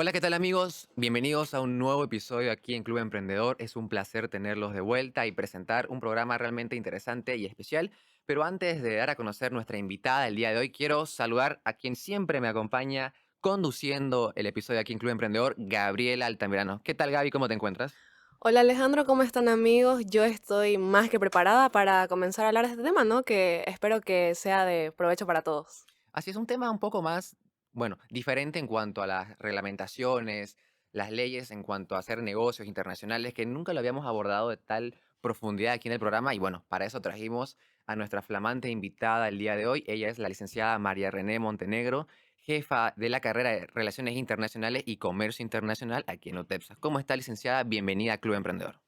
Hola, ¿qué tal amigos? Bienvenidos a un nuevo episodio aquí en Club Emprendedor. Es un placer tenerlos de vuelta y presentar un programa realmente interesante y especial. Pero antes de dar a conocer nuestra invitada el día de hoy, quiero saludar a quien siempre me acompaña conduciendo el episodio aquí en Club Emprendedor, Gabriela Altamirano. ¿Qué tal, Gaby? ¿Cómo te encuentras? Hola Alejandro, ¿cómo están amigos? Yo estoy más que preparada para comenzar a hablar de este tema, ¿no? Que espero que sea de provecho para todos. Así es un tema un poco más, bueno, diferente en cuanto a las reglamentaciones, las leyes en cuanto a hacer negocios internacionales, que nunca lo habíamos abordado de tal profundidad aquí en el programa. Y bueno, para eso trajimos a nuestra flamante invitada el día de hoy. Ella es la licenciada María René Montenegro, jefa de la carrera de Relaciones Internacionales y Comercio Internacional aquí en UTEPSA. ¿Cómo está, licenciada? Bienvenida a Club Emprendedor.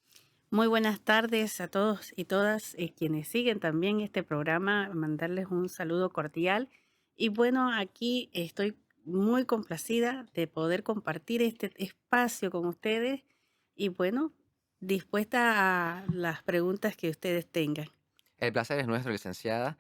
Muy buenas tardes a todos y todas quienes siguen también este programa, mandarles un saludo cordial. Y bueno, aquí estoy muy complacida de poder compartir este espacio con ustedes y bueno, dispuesta a las preguntas que ustedes tengan. El placer es nuestro, licenciada.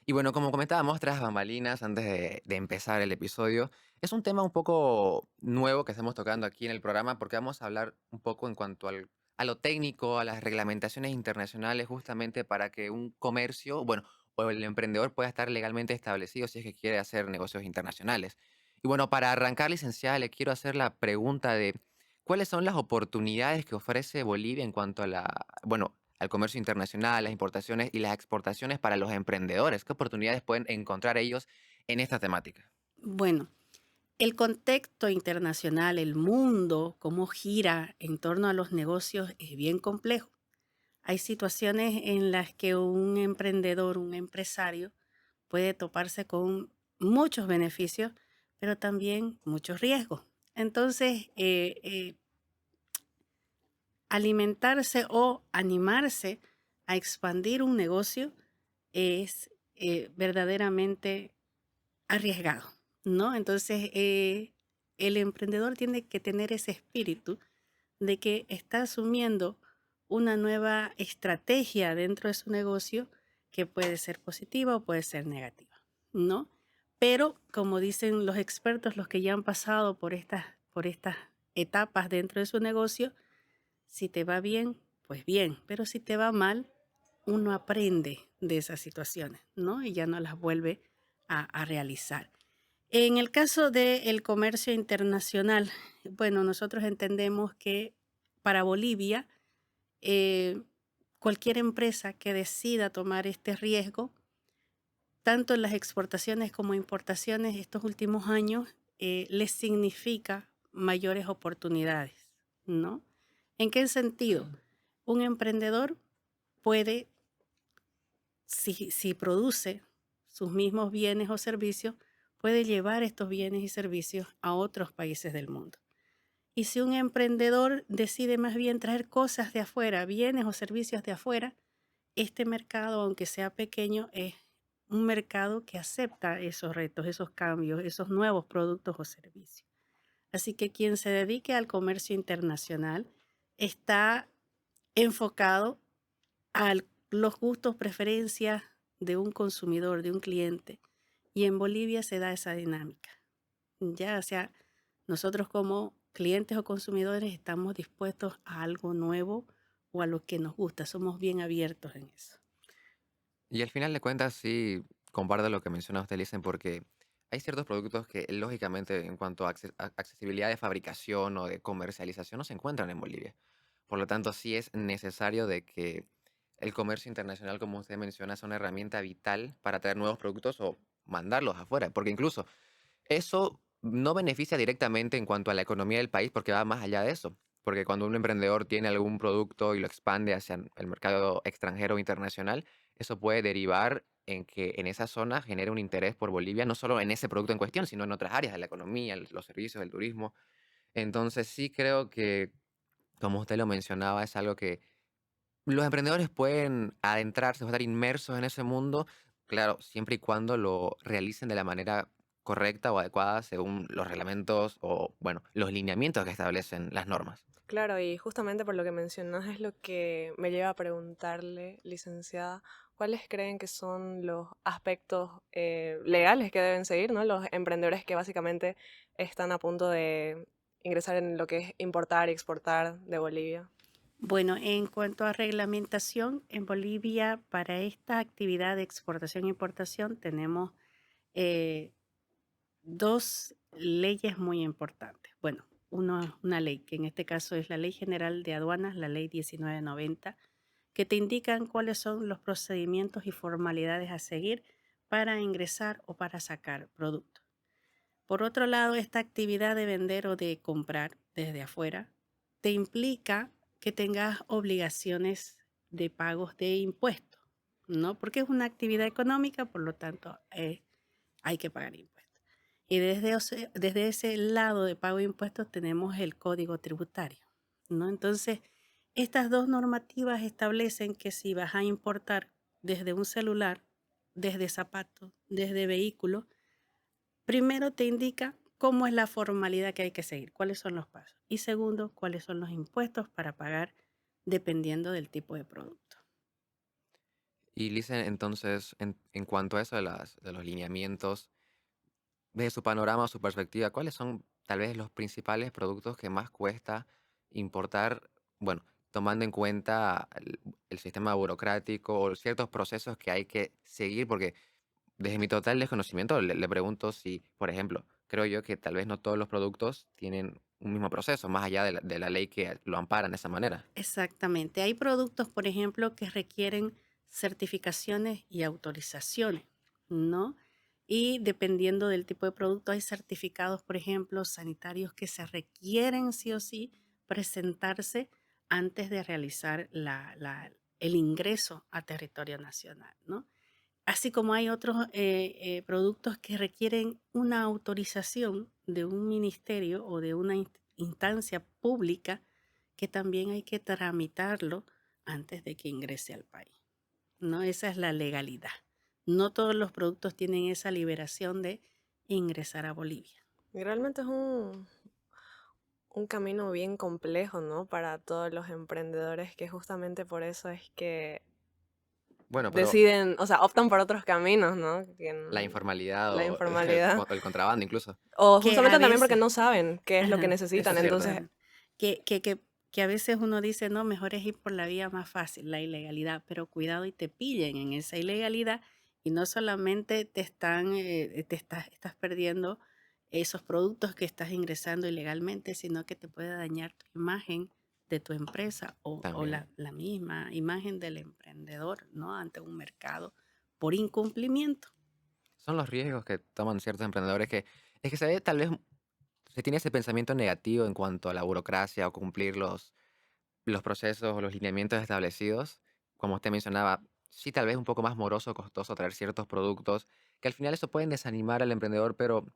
Y bueno, como comentábamos tras bambalinas antes de empezar el episodio, es un tema un poco nuevo que estamos tocando aquí en el programa porque vamos a hablar un poco en cuanto a lo técnico, a las reglamentaciones internacionales, justamente para que un comercio, bueno, o el emprendedor pueda estar legalmente establecido si es que quiere hacer negocios internacionales. Y bueno, para arrancar, licenciada, le quiero hacer la pregunta de cuáles son las oportunidades que ofrece Bolivia en cuanto a bueno, al comercio internacional, las importaciones y las exportaciones para los emprendedores. ¿Qué oportunidades pueden encontrar ellos en esta temática? Bueno, el contexto internacional, el mundo, cómo gira en torno a los negocios es bien complejo. Hay situaciones en las que un emprendedor, un empresario, puede toparse con muchos beneficios, pero también muchos riesgos. Entonces, alimentarse o animarse a expandir un negocio es verdaderamente arriesgado, ¿no? Entonces, el emprendedor tiene que tener ese espíritu de que está asumiendo una nueva estrategia dentro de su negocio que puede ser positiva o puede ser negativa, ¿no? Pero como dicen los expertos, los que ya han pasado por estas etapas dentro de su negocio, si te va bien, pues bien, pero si te va mal, uno aprende de esas situaciones, ¿no? Y ya no las vuelve a realizar. En el caso del comercio internacional, bueno, nosotros entendemos que para Bolivia, eh, cualquier empresa que decida tomar este riesgo, tanto en las exportaciones como importaciones estos últimos años, les significa mayores oportunidades, ¿no? ¿En qué sentido? Un emprendedor puede, si produce sus mismos bienes o servicios, puede llevar estos bienes y servicios a otros países del mundo. Y si un emprendedor decide más bien traer cosas de afuera, bienes o servicios de afuera, este mercado, aunque sea pequeño, es un mercado que acepta esos retos, esos cambios, esos nuevos productos o servicios. Así que quien se dedique al comercio internacional está enfocado a los gustos, preferencias de un consumidor, de un cliente. Y en Bolivia se da esa dinámica. Ya, o sea, nosotros como clientes o consumidores estamos dispuestos a algo nuevo o a lo que nos gusta. Somos bien abiertos en eso. Y al final de cuentas, sí, comparto lo que menciona usted, Licen, porque hay ciertos productos que, lógicamente, en cuanto a accesibilidad de fabricación o de comercialización, no se encuentran en Bolivia. Por lo tanto, sí es necesario de que el comercio internacional, como usted menciona, es una herramienta vital para traer nuevos productos o mandarlos afuera. Porque incluso eso no beneficia directamente en cuanto a la economía del país porque va más allá de eso. Porque cuando un emprendedor tiene algún producto y lo expande hacia el mercado extranjero o internacional, eso puede derivar en que en esa zona genere un interés por Bolivia, no solo en ese producto en cuestión, sino en otras áreas de la economía, los servicios, el turismo. Entonces sí creo que, como usted lo mencionaba, es algo que los emprendedores pueden adentrarse o estar inmersos en ese mundo, claro, siempre y cuando lo realicen de la manera correcta o adecuada según los reglamentos o, bueno, los lineamientos que establecen las normas. Claro, y justamente por lo que mencionas es lo que me lleva a preguntarle, licenciada, ¿cuáles creen que son los aspectos legales que deben seguir, ¿no? Los emprendedores que básicamente están a punto de ingresar en lo que es importar y exportar de Bolivia? Bueno, en cuanto a reglamentación, en Bolivia para esta actividad de exportación e importación tenemos eh, dos leyes muy importantes. Bueno, una ley, que en este caso es la Ley General de Aduanas, la Ley 1990, que te indican cuáles son los procedimientos y formalidades a seguir para ingresar o para sacar productos. Por otro lado, esta actividad de vender o de comprar desde afuera te implica que tengas obligaciones de pagos de impuestos, ¿no? Porque es una actividad económica, por lo tanto, hay que pagar impuestos. Y desde ese lado de pago de impuestos tenemos el código tributario, ¿no? Entonces, estas dos normativas establecen que si vas a importar desde un celular, desde zapatos, desde vehículos, primero te indica cómo es la formalidad que hay que seguir, cuáles son los pasos. Y segundo, cuáles son los impuestos para pagar dependiendo del tipo de producto. Y Lisa, entonces, en cuanto a eso de los lineamientos, desde su panorama, su perspectiva, ¿cuáles son tal vez los principales productos que más cuesta importar? Bueno, tomando en cuenta el sistema burocrático o ciertos procesos que hay que seguir, porque desde mi total desconocimiento le pregunto si, por ejemplo, creo yo que tal vez no todos los productos tienen un mismo proceso, más allá de la ley que lo amparan de esa manera. Exactamente. Hay productos, por ejemplo, que requieren certificaciones y autorizaciones, ¿no? Y dependiendo del tipo de producto, hay certificados, por ejemplo, sanitarios que se requieren sí o sí presentarse antes de realizar el ingreso a territorio nacional, ¿no? Así como hay otros productos que requieren una autorización de un ministerio o de una instancia pública que también hay que tramitarlo antes de que ingrese al país, ¿no? Esa es la legalidad. No todos los productos tienen esa liberación de ingresar a Bolivia. Y realmente es un camino bien complejo, ¿no? Para todos los emprendedores, que justamente por eso es que Bueno, pero deciden, o sea, optan por otros caminos, ¿no? la informalidad La o informalidad. el contrabando incluso. O Que a justamente también porque veces, no saben qué es lo que ajá, Eso necesitan. es cierto. Entonces, exactamente. Que a veces uno dice, no, mejor es ir por la vía más fácil, la ilegalidad, pero cuidado y te pillen en esa ilegalidad y no solamente estás perdiendo esos productos que estás ingresando ilegalmente, sino que te puede dañar tu imagen de tu empresa o También. la misma imagen del emprendedor, ¿no? Ante un mercado por incumplimiento. Son los riesgos que toman ciertos emprendedores que es que se ve tal vez se tiene ese pensamiento negativo en cuanto a la burocracia o cumplir los procesos o los lineamientos establecidos. Como usted mencionaba, sí, tal vez un poco más moroso, costoso traer ciertos productos, que al final eso pueden desanimar al emprendedor, pero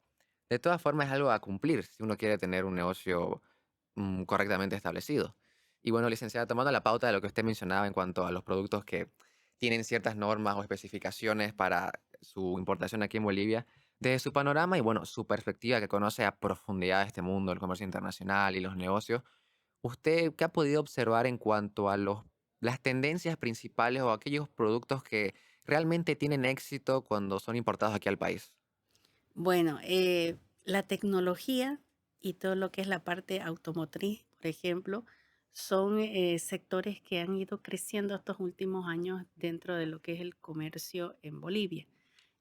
de todas formas es algo a cumplir si uno quiere tener un negocio correctamente establecido. Y bueno, licenciada, tomando la pauta de lo que usted mencionaba en cuanto a los productos que tienen ciertas normas o especificaciones para su importación aquí en Bolivia, desde su panorama y bueno, su perspectiva que conoce a profundidad este mundo, el comercio internacional y los negocios, ¿usted qué ha podido observar en cuanto a las tendencias principales o aquellos productos que realmente tienen éxito cuando son importados aquí al país? Bueno, la tecnología y todo lo que es la parte automotriz, por ejemplo, son sectores que han ido creciendo estos últimos años dentro de lo que es el comercio en Bolivia.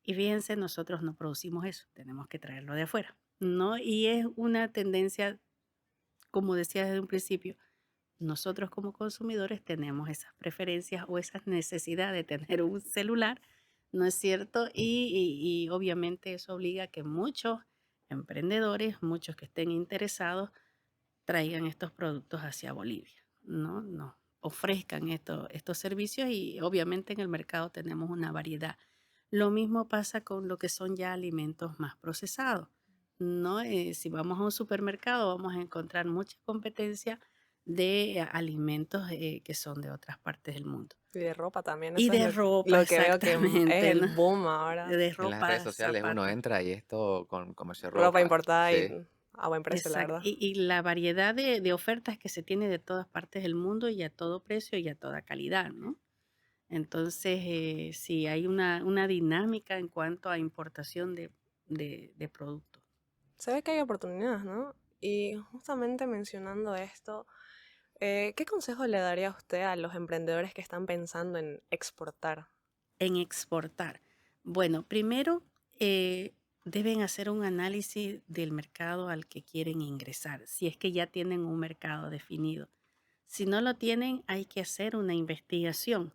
Y fíjense, nosotros no producimos eso, tenemos que traerlo de afuera, ¿no? Y es una tendencia, como decía desde un principio, nosotros como consumidores tenemos esas preferencias o esas necesidades de tener un celular, ¿no es cierto? Y obviamente eso obliga a que muchos emprendedores, muchos que estén interesados, traigan estos productos hacia Bolivia, ¿no? Nos ofrezcan estos servicios y obviamente en el mercado tenemos una variedad. Lo mismo pasa con lo que son ya alimentos más procesados, ¿no? Si vamos a un supermercado vamos a encontrar mucha competencia de alimentos que son de otras partes del mundo. y de ropa también, Y eso es de ropa, lo que veo que es exactamente, el ¿no? boom ahora. De En las redes ropa, sociales uno zapatos. entra y es todo con comercio de Ropa ropa. importada y Sí. a buen precio, la Exacto. verdad. Y la variedad de ofertas que se tiene de todas partes del mundo y a todo precio y a toda calidad, ¿no? Entonces, sí, hay una dinámica en cuanto a importación de productos. Se ve que hay oportunidades, ¿no? Y justamente mencionando esto, ¿qué consejo le daría usted a los emprendedores que están pensando en exportar? En exportar. Bueno, primero deben hacer un análisis del mercado al que quieren ingresar, si es que ya tienen un mercado definido. Si no lo tienen, hay que hacer una investigación.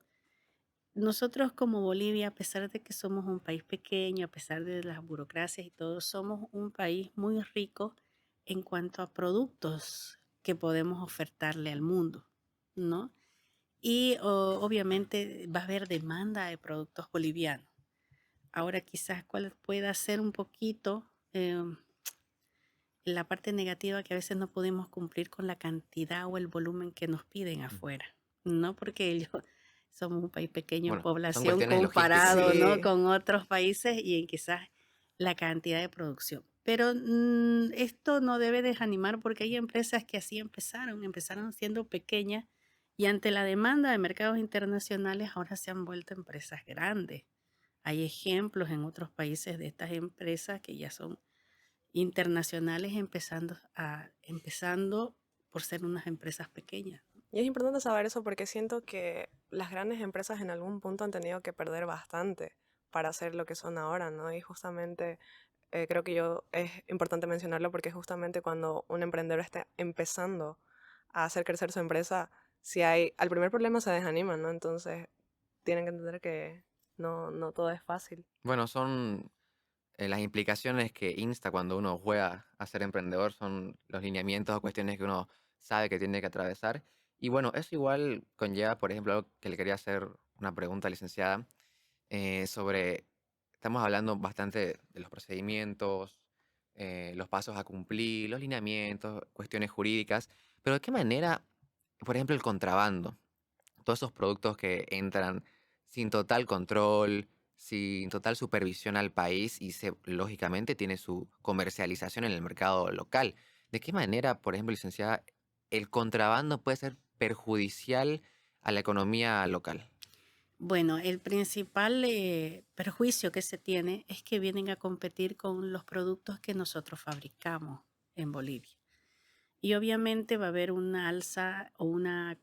Nosotros como Bolivia, a pesar de que somos un país pequeño, a pesar de las burocracias y todo, somos un país muy rico en cuanto a productos que podemos ofertarle al mundo, ¿no? Y obviamente va a haber demanda de productos bolivianos. Ahora quizás cuál pueda ser un poquito la parte negativa, que a veces no podemos cumplir con la cantidad o el volumen que nos piden Mm. afuera, ¿no? Porque ellos somos un país pequeño en Bueno, son población cuestiones de logística, comparado, entonces. ¿no? Sí. Con otros países y en quizás la cantidad de producción. Pero esto no debe desanimar porque hay empresas que así empezaron siendo pequeñas y ante la demanda de mercados internacionales ahora se han vuelto empresas grandes. Hay ejemplos en otros países de estas empresas que ya son internacionales empezando por ser unas empresas pequeñas. Y es importante saber eso porque siento que las grandes empresas en algún punto han tenido que perder bastante para ser lo que son ahora, ¿no? Y justamente creo que es importante mencionarlo porque justamente cuando un emprendedor está empezando a hacer crecer su empresa, si hay, al primer problema se desaniman, ¿no? Entonces tienen que entender que no todo es fácil. Bueno, son las implicaciones que insta cuando uno juega a ser emprendedor, son los lineamientos o cuestiones que uno sabe que tiene que atravesar. Y bueno, eso igual conlleva, por ejemplo, algo que le quería hacer una pregunta, licenciada, sobre, estamos hablando bastante de los procedimientos, los pasos a cumplir, los lineamientos, cuestiones jurídicas, pero ¿de qué manera, por ejemplo, el contrabando? Todos esos productos que entran sin total control, sin total supervisión al país y lógicamente tiene su comercialización en el mercado local. ¿De qué manera, por ejemplo, licenciada, el contrabando puede ser perjudicial a la economía local? Bueno, el principal perjuicio que se tiene es que vienen a competir con los productos que nosotros fabricamos en Bolivia. Y obviamente va a haber una alza o una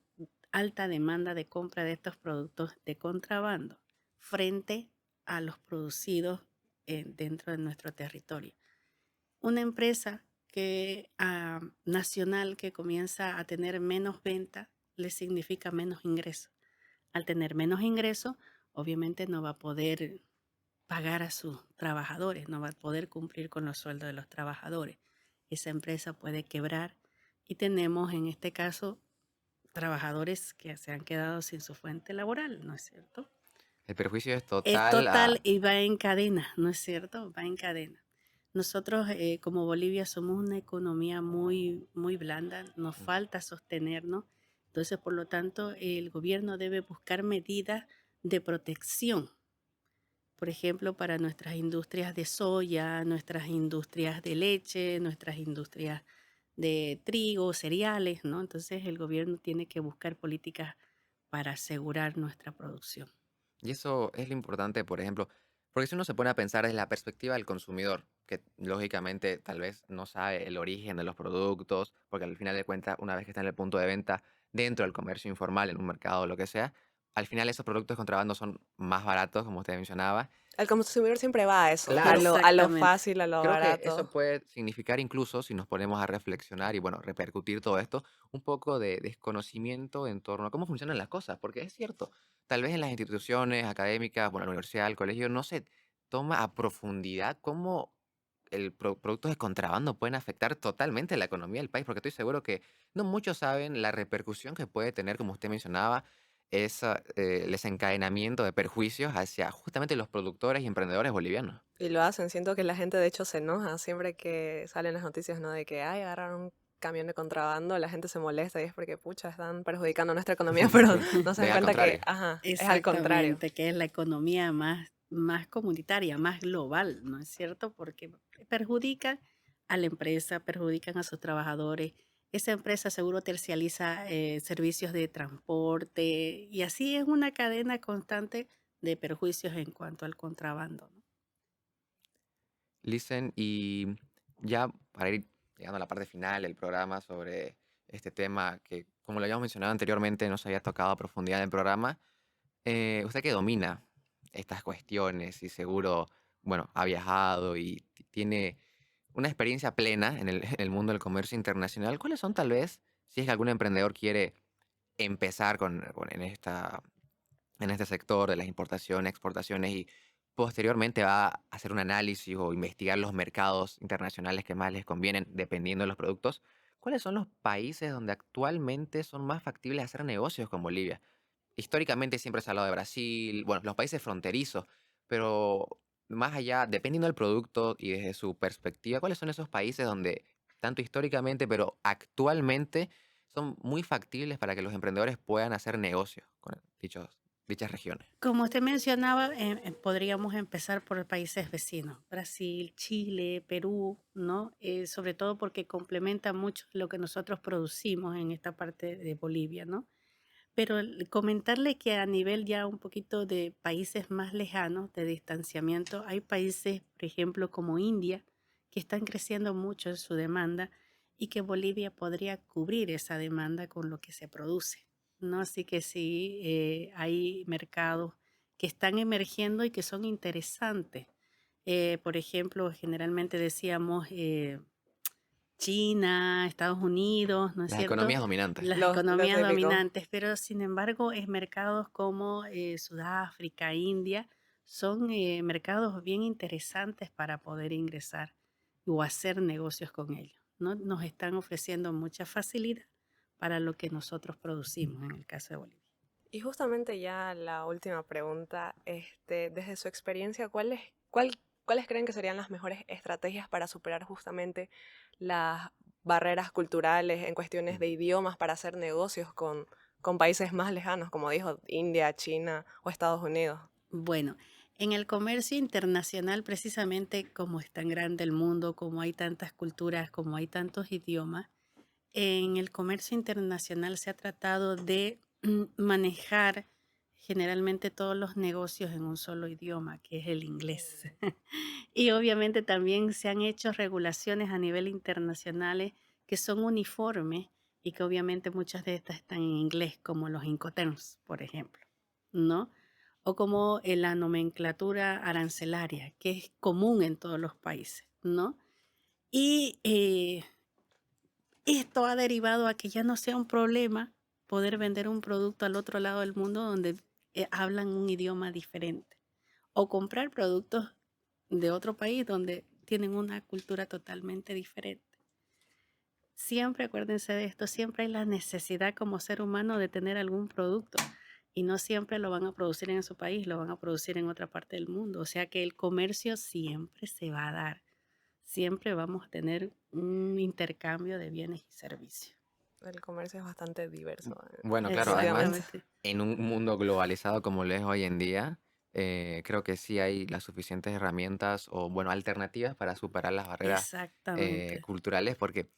alta demanda de compra de estos productos de contrabando frente a los producidos dentro de nuestro territorio. Una empresa nacional que comienza a tener menos venta le significa menos ingresos. Al tener menos ingresos, obviamente no va a poder pagar a sus trabajadores, no va a poder cumplir con los sueldos de los trabajadores. Esa empresa puede quebrar y tenemos en este caso trabajadores que se han quedado sin su fuente laboral, ¿no es cierto? El perjuicio es Es total total a... y va en cadena, ¿no es cierto? Va en cadena. Nosotros como Bolivia somos una economía muy, muy blanda, nos falta sostenernos, entonces por lo tanto el gobierno debe buscar medidas de protección, por ejemplo, para nuestras industrias de soya, nuestras industrias de leche, nuestras industrias de trigo, cereales, ¿no? Entonces el gobierno tiene que buscar políticas para asegurar nuestra producción. Y eso es lo importante, por ejemplo, porque si uno se pone a pensar desde la perspectiva del consumidor, que lógicamente tal vez no sabe el origen de los productos, porque al final de cuentas, una vez que está en el punto de venta dentro del comercio informal, en un mercado o lo que sea, al final esos productos de contrabando son más baratos, como usted mencionaba. El consumidor siempre va a eso, Claro, a lo Exactamente. fácil, a lo creo que eso barato. puede significar incluso, si nos ponemos a reflexionar y bueno, repercutir todo esto, un poco de desconocimiento en torno a cómo funcionan las cosas, porque es cierto, tal vez en las instituciones académicas, bueno, la universidad, el colegio, no se toma a profundidad cómo productos de contrabando pueden afectar totalmente la economía del país, porque estoy seguro que no muchos saben la repercusión que puede tener, como usted mencionaba, el desencadenamiento de perjuicios hacia justamente los productores y emprendedores bolivianos. Y lo hacen, siento que la gente de hecho se enoja siempre que salen las noticias, ¿no? De que, ay, agarraron un camión de contrabando, la gente se molesta y es porque, pucha, están perjudicando nuestra economía, pero no se dan Ve al cuenta que, contrario. ajá, es al contrario. Exactamente, que es la economía más comunitaria, más global, ¿no es cierto? Porque perjudican a la empresa, perjudican a sus trabajadores. Esa empresa seguro tercializa servicios de transporte y así es una cadena constante de perjuicios en cuanto al contrabando, ¿no? Listen, y ya para ir llegando a la parte final del programa sobre este tema que, como lo habíamos mencionado anteriormente, no se había tocado a profundidad en el programa. Usted que domina estas cuestiones y seguro, bueno, ha viajado y tiene una experiencia plena en en el mundo del comercio internacional, ¿cuáles son tal vez, si es que algún emprendedor quiere empezar en este sector de las importaciones, exportaciones y posteriormente va a hacer un análisis o investigar los mercados internacionales que más les convienen dependiendo de los productos? ¿Cuáles son los países donde actualmente son más factibles hacer negocios con Bolivia? Históricamente siempre se ha hablado de Brasil, bueno, los países fronterizos, pero más allá, dependiendo del producto y desde su perspectiva, ¿cuáles son esos países donde, tanto históricamente, pero actualmente, son muy factibles para que los emprendedores puedan hacer negocios con dichas regiones? Como usted mencionaba, podríamos empezar por países vecinos, Brasil, Chile, Perú, ¿no? Sobre todo porque complementa mucho lo que nosotros producimos en esta parte de Bolivia, ¿no? Pero comentarle que a nivel ya un poquito de países más lejanos, de distanciamiento, hay países, por ejemplo, como India, que están creciendo mucho en su demanda y que Bolivia podría cubrir esa demanda con lo que se produce, ¿no? Así que sí, hay mercados que están emergiendo y que son interesantes. Por ejemplo, generalmente decíamos China, Estados Unidos, ¿no es Las cierto? economías dominantes. Las Lo economías típico. dominantes, pero sin embargo, en mercados como Sudáfrica, India, son mercados bien interesantes para poder ingresar o hacer negocios con ellos, ¿no? Nos están ofreciendo mucha facilidad para lo que nosotros producimos en el caso de Bolivia. Y justamente ya la última pregunta, desde su experiencia, ¿cuáles creen que serían las mejores estrategias para superar justamente las barreras culturales en cuestiones de idiomas para hacer negocios con países más lejanos, como dijo, India, China o Estados Unidos? Bueno, en el comercio internacional, precisamente como es tan grande el mundo, como hay tantas culturas, como hay tantos idiomas, en el comercio internacional se ha tratado de manejar generalmente todos los negocios en un solo idioma, que es el inglés. Y obviamente también se han hecho regulaciones a nivel internacionales que son uniformes y que obviamente muchas de estas están en inglés, como los Incoterms, por ejemplo, ¿no? O como la nomenclatura arancelaria, que es común en todos los países, ¿no? Y esto ha derivado a que ya no sea un problema poder vender un producto al otro lado del mundo donde hablan un idioma diferente o comprar productos de otro país donde tienen una cultura totalmente diferente. Siempre acuérdense de esto, siempre hay la necesidad como ser humano de tener algún producto y no siempre lo van a producir en su país, lo van a producir en otra parte del mundo. O sea que el comercio siempre se va a dar, siempre vamos a tener un intercambio de bienes y servicios. El comercio es bastante diverso, Bueno, claro, además, definitivamente. Exactamente. en un mundo globalizado como lo es hoy en día, creo que sí hay las suficientes herramientas o, bueno, alternativas para superar las barreras Exactamente. culturales, porque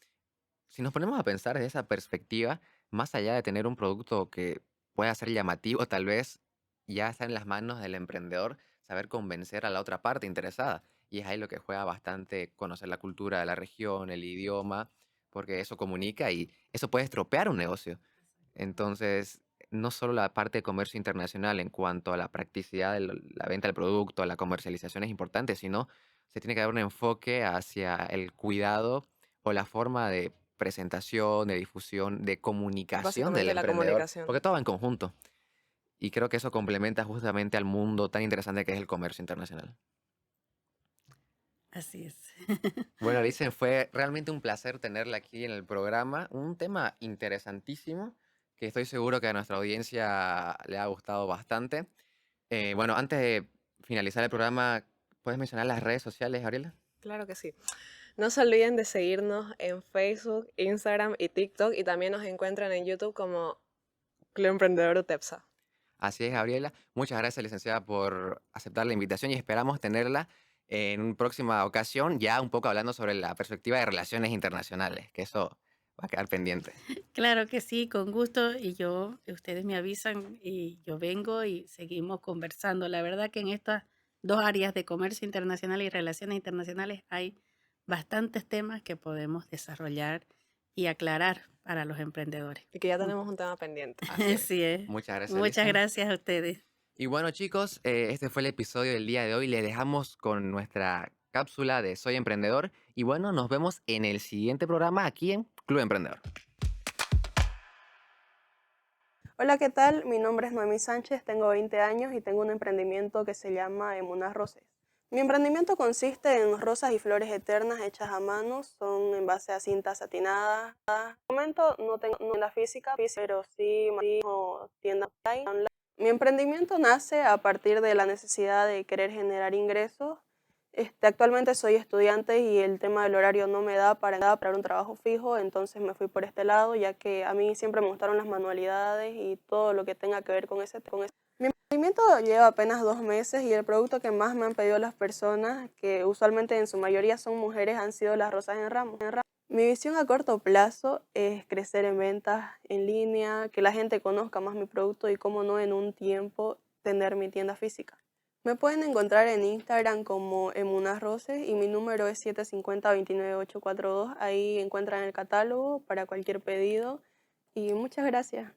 si nos ponemos a pensar desde esa perspectiva, más allá de tener un producto que pueda ser llamativo, tal vez ya está en las manos del emprendedor saber convencer a la otra parte interesada. Y es ahí lo que juega bastante conocer la cultura de la región, el idioma, porque eso comunica y eso puede estropear un negocio. Entonces, no solo la parte de comercio internacional en cuanto a la practicidad de la venta del producto, la comercialización es importante, sino se tiene que dar un enfoque hacia el cuidado o la forma de presentación, de difusión, de comunicación del Básicamente la emprendedor, comunicación. porque todo va en conjunto. Y creo que eso complementa justamente al mundo tan interesante que es el comercio internacional. Así es. Bueno, Alicia, fue realmente un placer tenerla aquí en el programa. Un tema interesantísimo que estoy seguro que a nuestra audiencia le ha gustado bastante. Bueno, antes de finalizar el programa, ¿puedes mencionar las redes sociales, Gabriela? Claro que sí. No se olviden de seguirnos en Facebook, Instagram y TikTok y también nos encuentran en YouTube como Club Emprendedor UTEPSA. Así es, Gabriela. Muchas gracias, licenciada, por aceptar la invitación y esperamos tenerla en una próxima ocasión, ya un poco hablando sobre la perspectiva de relaciones internacionales, que eso va a quedar pendiente. Claro que sí, con gusto. Y yo, ustedes me avisan y yo vengo y seguimos conversando. La verdad que en estas dos áreas de comercio internacional y relaciones internacionales hay bastantes temas que podemos desarrollar y aclarar para los emprendedores. Y que ya Mm. tenemos un tema pendiente. Así es. Así es. Muchas gracias, Muchas Alicia. gracias a ustedes. Y bueno, chicos, este fue el episodio del día de hoy. Les dejamos con nuestra cápsula de Soy Emprendedor. Y bueno, nos vemos en el siguiente programa aquí en Club Emprendedor. Hola, ¿qué tal? Mi nombre es Noemí Sánchez, tengo 20 años y tengo un emprendimiento que se llama Emunas Roses. Mi emprendimiento consiste en rosas y flores eternas hechas a mano, son en base a cintas satinadas. De momento no tengo tienda física, pero sí tienda online. Mi emprendimiento nace a partir de la necesidad de querer generar ingresos. Actualmente soy estudiante y el tema del horario no me da para un trabajo fijo, entonces me fui por este lado, ya que a mí siempre me gustaron las manualidades y todo lo que tenga que ver con ese. Mi emprendimiento lleva apenas 2 meses y el producto que más me han pedido las personas, que usualmente en su mayoría son mujeres, han sido las rosas en ramo. Mi visión a corto plazo es crecer en ventas en línea, que la gente conozca más mi producto y, cómo no, en un tiempo tener mi tienda física. Me pueden encontrar en Instagram como Emunas Roses y mi número es 750-29842. Ahí encuentran el catálogo para cualquier pedido y muchas gracias.